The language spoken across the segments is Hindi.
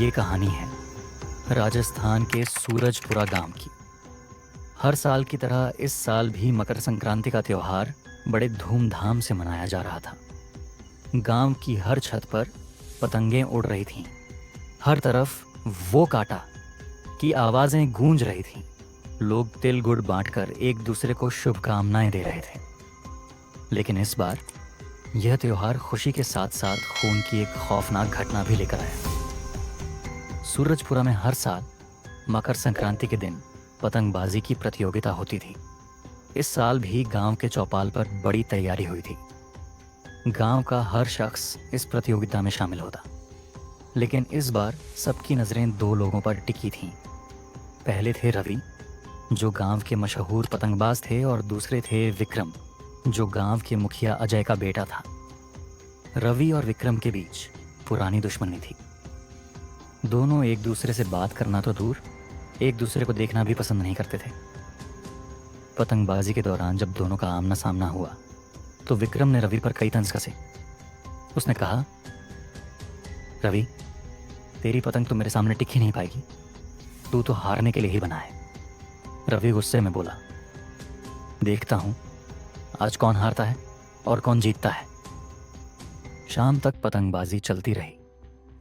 ये कहानी है राजस्थान के सूरजपुरा गांव की। हर साल की तरह इस साल भी मकर संक्रांति का त्योहार बड़े धूमधाम से मनाया जा रहा था। गांव की हर छत पर पतंगें उड़ रही थीं। हर तरफ वो काटा की आवाजें गूंज रही थीं। लोग तिल गुड़ बांटकर एक दूसरे को शुभकामनाएं दे रहे थे। लेकिन इस बार यह त्योहार खुशी के साथ साथ खून की एक खौफनाक घटना भी लेकर आया। सूरजपुरा में हर साल मकर संक्रांति के दिन पतंगबाजी की प्रतियोगिता होती थी। इस साल भी गांव के चौपाल पर बड़ी तैयारी हुई थी। गांव का हर शख्स इस प्रतियोगिता में शामिल होता। लेकिन इस बार सबकी नज़रें दो लोगों पर टिकी थीं। पहले थे रवि, जो गांव के मशहूर पतंगबाज थे, और दूसरे थे विक्रम, जो गांव के मुखिया अजय का बेटा था। रवि और विक्रम के बीच पुरानी दुश्मनी थी। दोनों एक दूसरे से बात करना तो दूर, एक दूसरे को देखना भी पसंद नहीं करते थे। पतंगबाजी के दौरान जब दोनों का आमना सामना हुआ तो विक्रम ने रवि पर कई तंज कसे। उसने कहा, रवि, तेरी पतंग तो मेरे सामने टिक ही नहीं पाएगी। तू तो हारने के लिए ही बना है। रवि गुस्से में बोला, देखता हूं आज कौन हारता है और कौन जीतता है। शाम तक पतंगबाजी चलती रही।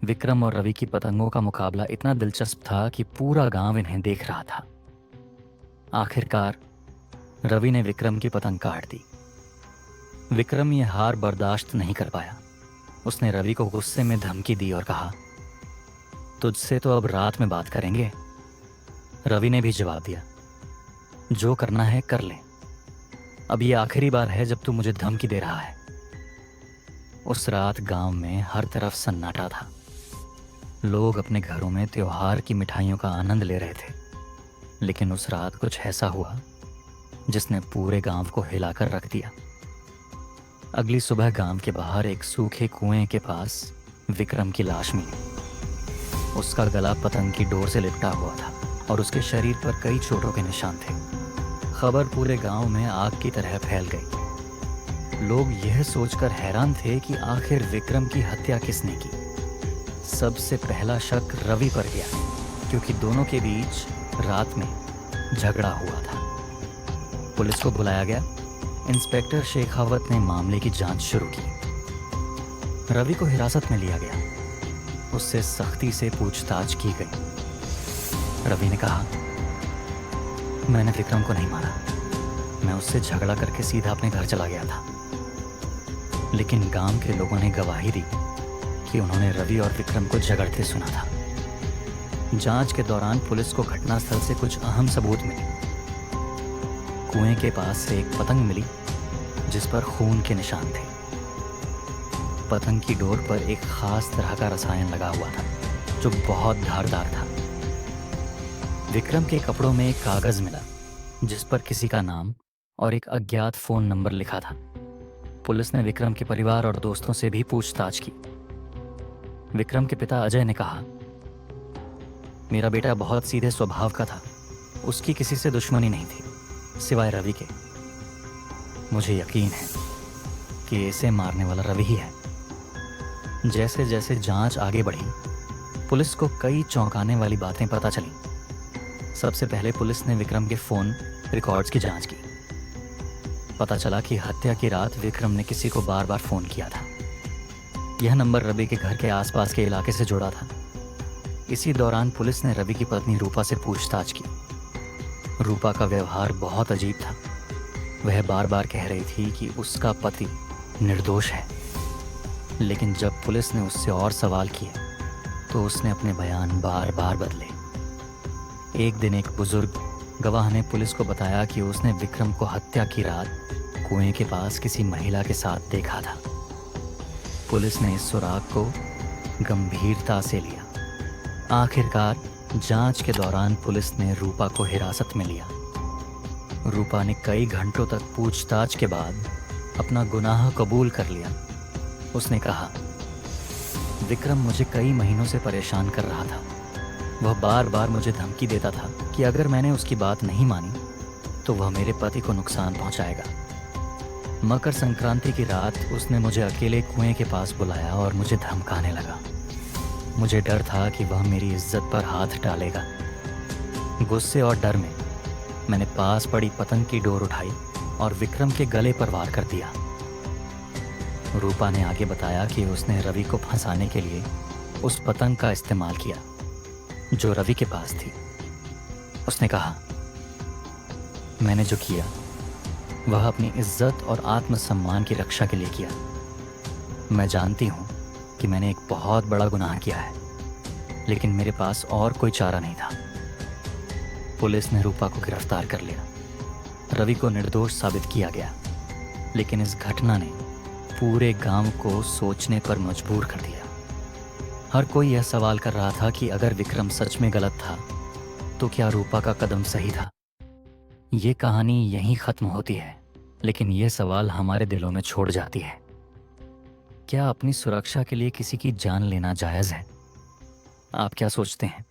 विक्रम और रवि की पतंगों का मुकाबला इतना दिलचस्प था कि पूरा गांव इन्हें देख रहा था। आखिरकार रवि ने विक्रम की पतंग काट दी। विक्रम ये हार बर्दाश्त नहीं कर पाया। उसने रवि को गुस्से में धमकी दी और कहा, तुझसे तो अब रात में बात करेंगे। रवि ने भी जवाब दिया, जो करना है कर ले। अब ये आखिरी बार है जब तू मुझे धमकी दे रहा है। उस रात गांव में हर तरफ सन्नाटा था। लोग अपने घरों में त्योहार की मिठाइयों का आनंद ले रहे थे। लेकिन उस रात कुछ ऐसा हुआ जिसने पूरे गांव को हिलाकर रख दिया। अगली सुबह गांव के बाहर एक सूखे कुएं के पास विक्रम की लाश मिली। उसका गला पतंग की डोर से लिपटा हुआ था और उसके शरीर पर कई चोटों के निशान थे। खबर पूरे गांव में आग की तरह फैल गई। लोग यह सोचकर हैरान थे कि आखिर विक्रम की हत्या किसने की। सबसे पहला शक रवि पर गया, क्योंकि दोनों के बीच रात में झगड़ा हुआ था। पुलिस को बुलाया गया। इंस्पेक्टर शेखावत ने मामले की जांच शुरू की। रवि को हिरासत में लिया गया। उससे सख्ती से पूछताछ की गई। रवि ने कहा, मैंने विक्रम को नहीं मारा। मैं उससे झगड़ा करके सीधा अपने घर चला गया था। लेकिन गांव के लोगों ने गवाही दी कि उन्होंने रवि और विक्रम को झगड़ते सुना था। जांच के दौरान पुलिस को घटनास्थल से कुछ अहम सबूत मिले। कुएं के पास से एक पतंग मिली जिस पर खून के निशान थे। पतंग की डोर पर एक खास तरह का रसायन लगा हुआ था जो बहुत धारदार था। विक्रम के कपड़ों में एक कागज मिला जिस पर किसी का नाम और एक अज्ञात फोन नंबर लिखा था। पुलिस ने विक्रम के परिवार और दोस्तों से भी पूछताछ की। विक्रम के पिता अजय ने कहा, मेरा बेटा बहुत सीधे स्वभाव का था। उसकी किसी से दुश्मनी नहीं थी सिवाय रवि के। मुझे यकीन है कि इसे मारने वाला रवि ही है। जैसे जैसे जांच आगे बढ़ी, पुलिस को कई चौंकाने वाली बातें पता चली। सबसे पहले पुलिस ने विक्रम के फोन रिकॉर्ड्स की जांच की। पता चला कि हत्या की रात विक्रम ने किसी को बार बार फोन किया था। यह नंबर रवि के घर के आसपास के इलाके से जुड़ा था। इसी दौरान पुलिस ने रवि की पत्नी रूपा से पूछताछ की। रूपा का व्यवहार बहुत अजीब था। वह बार बार कह रही थी कि उसका पति निर्दोष है। लेकिन जब पुलिस ने उससे और सवाल किए तो उसने अपने बयान बार बार बदले। एक दिन एक बुजुर्ग गवाह ने पुलिस को बताया कि उसने विक्रम को हत्या की रात कुएं के पास किसी महिला के साथ देखा था। पुलिस ने इस सुराग को गंभीरता से लिया। आखिरकार जांच के दौरान पुलिस ने रूपा को हिरासत में लिया। रूपा ने कई घंटों तक पूछताछ के बाद अपना गुनाह कबूल कर लिया। उसने कहा, विक्रम मुझे कई महीनों से परेशान कर रहा था। वह बार बार मुझे धमकी देता था कि अगर मैंने उसकी बात नहीं मानी तो वह मेरे पति को नुकसान पहुंचाएगा। मकर संक्रांति की रात उसने मुझे अकेले कुएं के पास बुलाया और मुझे धमकाने लगा। मुझे डर था कि वह मेरी इज्जत पर हाथ डालेगा। गुस्से और डर में मैंने पास पड़ी पतंग की डोर उठाई और विक्रम के गले पर वार कर दिया। रूपा ने आगे बताया कि उसने रवि को फंसाने के लिए उस पतंग का इस्तेमाल किया जो रवि के पास थी। उसने कहा, मैंने जो किया वह अपनी इज्जत और आत्मसम्मान की रक्षा के लिए किया। मैं जानती हूं कि मैंने एक बहुत बड़ा गुनाह किया है, लेकिन मेरे पास और कोई चारा नहीं था। पुलिस ने रूपा को गिरफ्तार कर लिया। रवि को निर्दोष साबित किया गया, लेकिन इस घटना ने पूरे गांव को सोचने पर मजबूर कर दिया। हर कोई यह सवाल कर रहा था कि अगर विक्रम सच में गलत था तो क्या रूपा का कदम सही था। ये कहानी यहीं खत्म होती है, लेकिन यह सवाल हमारे दिलों में छोड़ जाती है, क्या अपनी सुरक्षा के लिए किसी की जान लेना जायज़ है? आप क्या सोचते हैं?